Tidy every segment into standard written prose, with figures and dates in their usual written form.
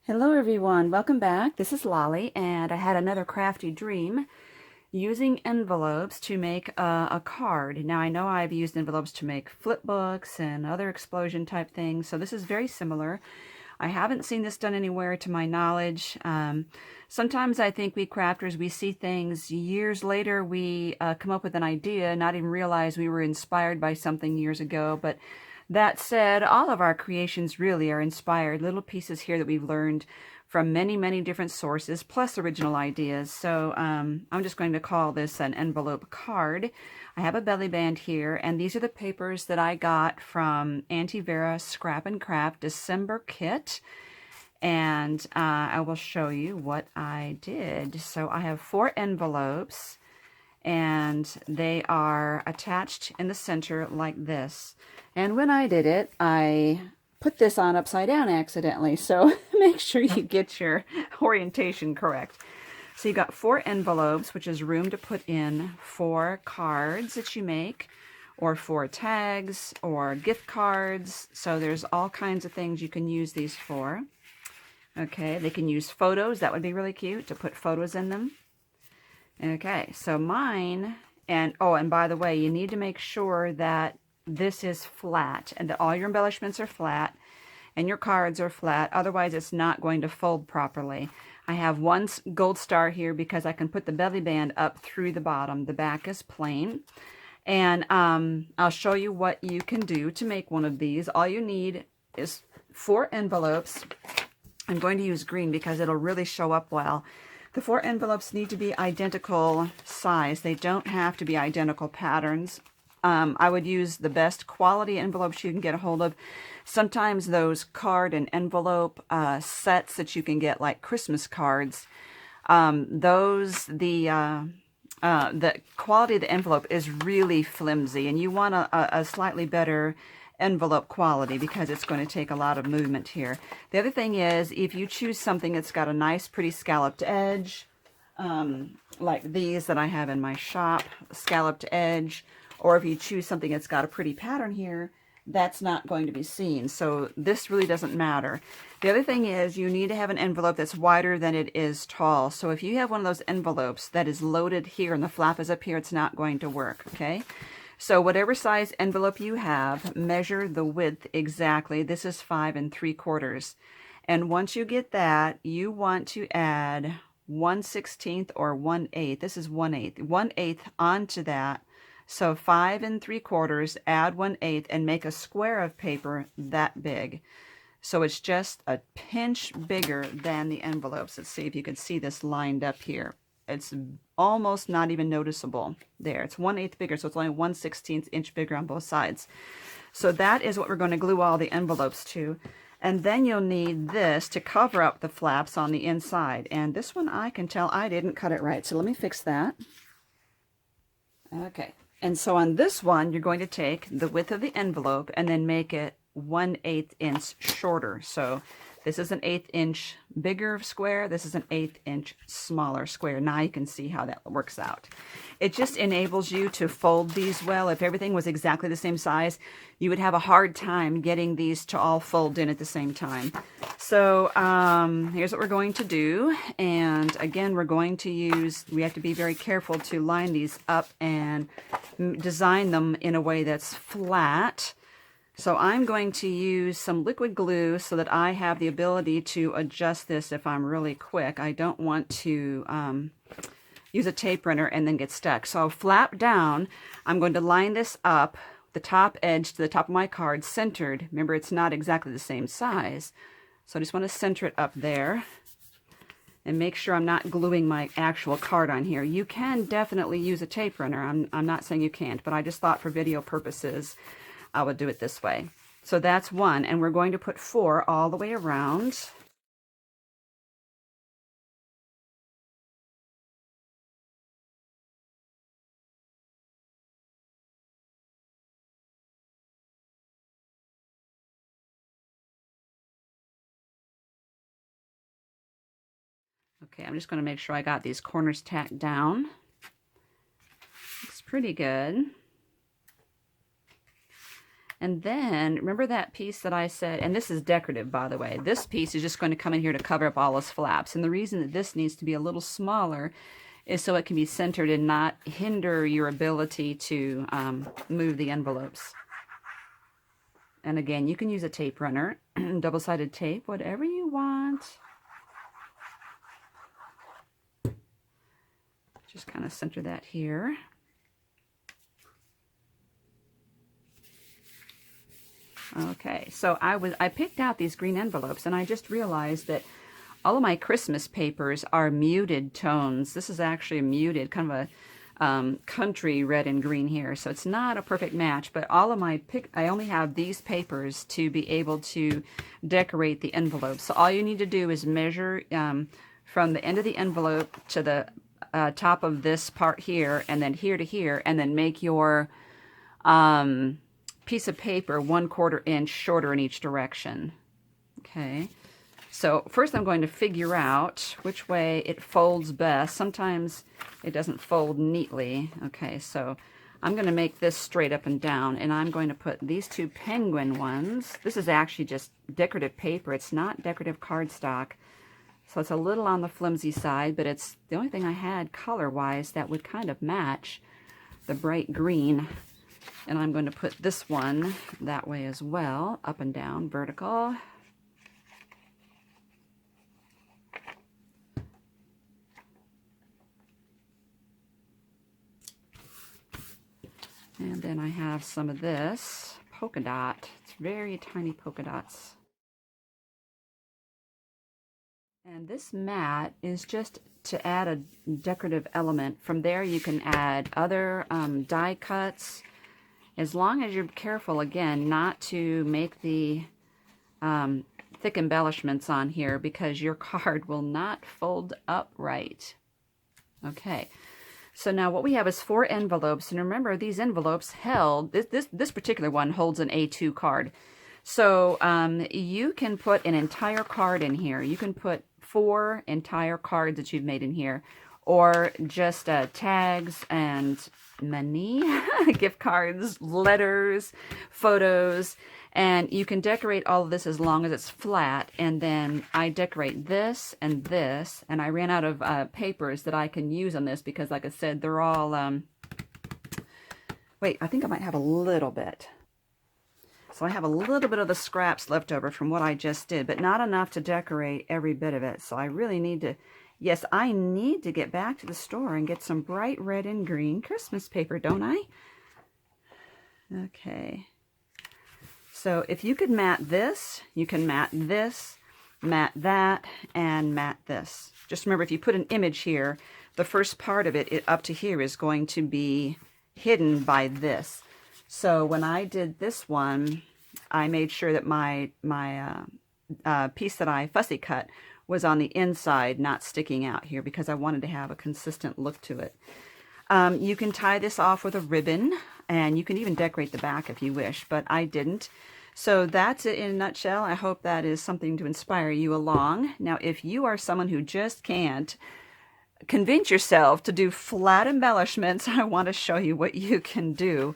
Hello everyone, welcome back. This is Lolly, and I had another crafty dream using envelopes to make a card. Now I know I've used envelopes to make flip books and other explosion type things, so this is very similar. I haven't seen this done anywhere to my knowledge. Sometimes I think we crafters, we see things years later, we come up with an idea, not even realize we were inspired by something years ago. But that said, all of our creations really are inspired, little pieces here that we've learned from many, many different sources, plus original ideas. So I'm just going to call this an envelope card. I have a belly band here, and these are the papers that I got from Auntie Vera Scrap and Craft December kit. And I will show you what I did. So I have 4 envelopes, and they are attached in the center like this. And when I did it, I put this on upside down accidentally, so make sure you get your orientation correct. So you got 4 envelopes, which is room to put in 4 cards that you make, or 4 tags, or gift cards. So there's all kinds of things you can use these for. Okay, they can use photos. That would be really cute to put photos in them. Okay, so mine, and oh, and by the way, you need to make sure that this is flat and that all your embellishments are flat and your cards are flat. Otherwise, it's not going to fold properly. I have one gold star here because I can put the belly band up through the bottom. The back is plain. And I'll show you what you can do to make one of these. All you need is 4 envelopes. I'm going to use green because it'll really show up well. The 4 envelopes need to be identical size. They don't have to be identical patterns. I would use the best quality envelopes you can get a hold of. Sometimes those card and envelope sets that you can get, like Christmas cards, the quality of the envelope is really flimsy, and you want a slightly better envelope quality because it's going to take a lot of movement here. The other thing is, if you choose something that's got a nice pretty scalloped edge, like these that I have in my shop, scalloped edge, or if you choose something that's got a pretty pattern here, that's not going to be seen. So this really doesn't matter. The other thing is, you need to have an envelope that's wider than it is tall. So if you have one of those envelopes that is loaded here and the flap is up here, it's not going to work, okay? So whatever size envelope you have, measure the width exactly. This is 5 3/4. And once you get that, you want to add 1/16 or 1/8. This is 1/8. 1/8 onto that. So 5 3/4, add 1/8, and make a square of paper that big. So it's just a pinch bigger than the envelopes. Let's see if you can see this lined up here. It's almost not even noticeable. There, it's 1/8 bigger, so it's only 1/16 inch bigger on both sides. So that is what we're going to glue all the envelopes to. And then you'll need this to cover up the flaps on the inside. And this one, I can tell I didn't cut it right, so let me fix that. Okay. And so on this one, you're going to take the width of the envelope and then make it 1/8 inch shorter. So this is an 1/8 inch bigger square. This is an 1/8 inch smaller square. Now you can see how that works out. It just enables you to fold these well. If everything was exactly the same size, you would have a hard time getting these to all fold in at the same time. So here's what we're going to do. And again, we're going to use, we have to be very careful to line these up and design them in a way that's flat. So I'm going to use some liquid glue so that I have the ability to adjust this if I'm really quick. I don't want to use a tape runner and then get stuck. So I'll flap down. I'm going to line this up, the top edge to the top of my card, centered. Remember, it's not exactly the same size. So I just want to center it up there and make sure I'm not gluing my actual card on here. You can definitely use a tape runner. I'm not saying you can't, but I just thought for video purposes, I would do it this way. So that's 1, and we're going to put 4 all the way around. Okay, I'm just going to make sure I got these corners tacked down. Looks pretty good. And then, remember that piece that I said, and this is decorative, by the way. This piece is just going to come in here to cover up all those flaps. And the reason that this needs to be a little smaller is so it can be centered and not hinder your ability to move the envelopes. And again, you can use a tape runner, double-sided tape, whatever you want. Just kind of center that here. Okay, so I picked out these green envelopes, and I just realized that all of my Christmas papers are muted tones. This is actually a muted, kind of a country red and green here, so it's not a perfect match, but all of my I only have these papers to be able to decorate the envelopes. So all you need to do is measure from the end of the envelope to the top of this part here, and then here to here, and then make your piece of paper 1/4 inch shorter in each direction. Okay, so first I'm going to figure out which way it folds best. Sometimes it doesn't fold neatly. Okay, so I'm going to make this straight up and down, and I'm going to put these two penguin ones. This is actually just decorative paper. It's not decorative cardstock, so it's a little on the flimsy side, but it's the only thing I had color-wise that would kind of match the bright green. And I'm going to put this one that way as well, up and down, vertical. And then I have some of this polka dot. It's very tiny polka dots. And this mat is just to add a decorative element. From there you can add other die cuts, as long as you're careful, again, not to make the thick embellishments on here, because your card will not fold up right. Okay, so now what we have is 4 envelopes, and remember these envelopes held, this particular one holds an A2 card. So you can put an entire card in here. You can put 4 entire cards that you've made in here, or just tags and money, gift cards, letters, photos, and you can decorate all of this as long as it's flat. And then I decorate this, and I ran out of papers that I can use on this because, like I said, they're all, wait, I think I might have a little bit. So I have a little bit of the scraps left over from what I just did, but not enough to decorate every bit of it. So I really need to, yes, I need to get back to the store and get some bright red and green Christmas paper, don't I? Okay. So if you could mat this, you can mat this, mat that, and mat this. Just remember, if you put an image here, the first part of it up to here is going to be hidden by this. So when I did this one, I made sure that my piece that I fussy cut was on the inside, not sticking out here, because I wanted to have a consistent look to it. You can tie this off with a ribbon, and you can even decorate the back if you wish, but I didn't. So that's it in a nutshell. I hope that is something to inspire you along. Now, if you are someone who just can't convince yourself to do flat embellishments, I want to show you what you can do.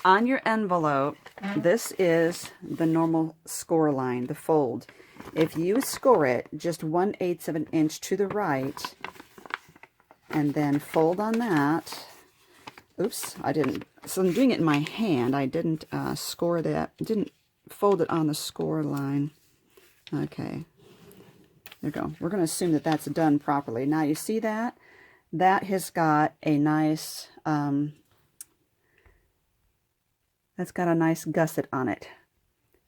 On your envelope, this is the normal score line, the fold. If you score it just 1/8 of an inch to the right, and then fold on that, oops, I didn't, so I'm doing it in my hand. I didn't score that, didn't fold it on the score line. Okay, there you go. We're going to assume that that's done properly. Now you see that? That has got a nice, that's got a nice gusset on it.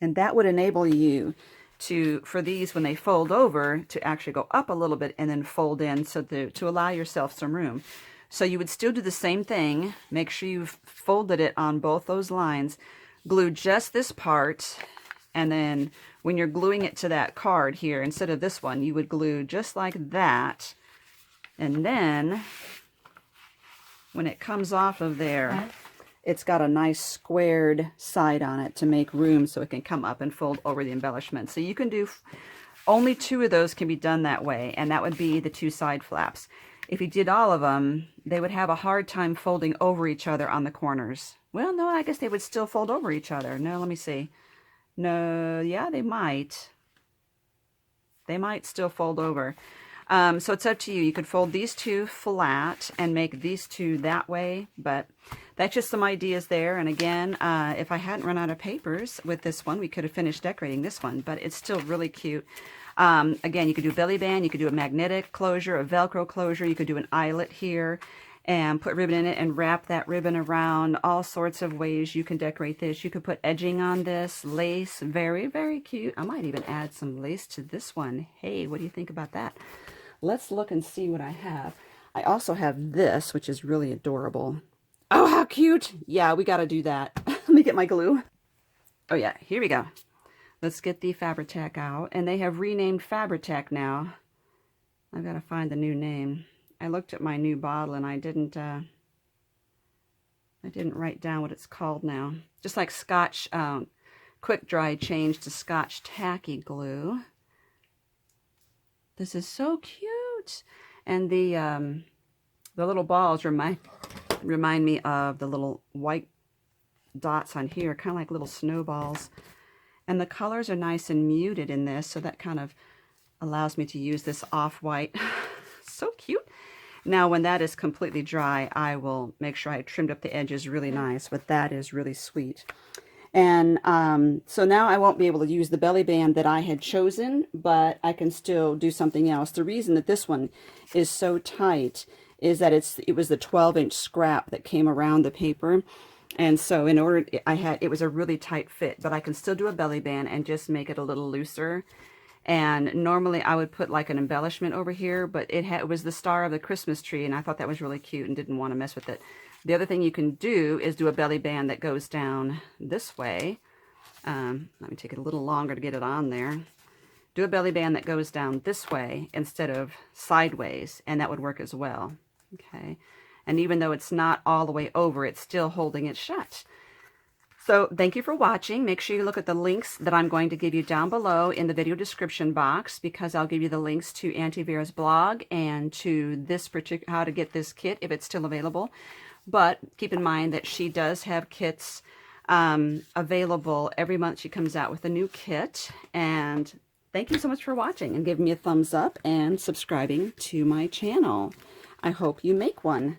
And that would enable you to, for these, when they fold over, to actually go up a little bit and then fold in, so to allow yourself some room. So you would still do the same thing. Make sure you've folded it on both those lines. Glue just this part, and then when you're gluing it to that card here, instead of this one, you would glue just like that. And then when it comes off of there, it's got a nice squared side on it to make room so it can come up and fold over the embellishment. So you can do, only 2 of those can be done that way, and that would be the 2 side flaps. If you did all of them, they would have a hard time folding over each other on the corners. Well, no, I guess they would still fold over each other. No, let me see. No, yeah, they might. They might still fold over. So it's up to you. You could fold these two flat and make these two that way, but that's just some ideas there. And again, if I hadn't run out of papers with this one, we could have finished decorating this one, but it's still really cute. Again, you could do a belly band, you could do a magnetic closure, a Velcro closure, you could do an eyelet here and put ribbon in it and wrap that ribbon around. All sorts of ways you can decorate this. You could put edging on this, lace, very, very cute. I might even add some lace to this one. Hey, what do you think about that? Let's look and see what I have. I also have this, which is really adorable. Oh, how cute. Yeah, we got to do that. Let me get my glue. Oh yeah, here we go. Let's get the Fabri-Tac out. And they have renamed Fabri-Tac now. I've got to find the new name. I looked at my new bottle and I didn't write down what it's called now. Just like Scotch Quick Dry changed to Scotch Tacky Glue. This is so cute. And the little balls remind me of the little white dots on here, kind of like little snowballs. And the colors are nice and muted in this, so that kind of allows me to use this off-white. So cute. Now, when that is completely dry, I will make sure I trimmed up the edges really nice, but that is really sweet. And so now I won't be able to use the belly band that I had chosen, but I can still do something else. The reason that this one is so tight is that it was the 12-inch scrap that came around the paper. And so in order, it was a really tight fit, but I can still do a belly band and just make it a little looser. And normally I would put like an embellishment over here, but it was the star of the Christmas tree, and I thought that was really cute and didn't want to mess with it. The other thing you can do is do a belly band that goes down this way. Let me take it a little longer to get it on there. Do a belly band that goes down this way instead of sideways, and that would work as well. Okay, and even though it's not all the way over, it's still holding it shut. So thank you for watching. Make sure you look at the links that I'm going to give you down below in the video description box, because I'll give you the links to Auntie Vera's blog and to this particular, how to get this kit if it's still available. But keep in mind that she does have kits available every month. She comes out with a new kit. And thank you so much for watching and giving me a thumbs up and subscribing to my channel. I hope you make one.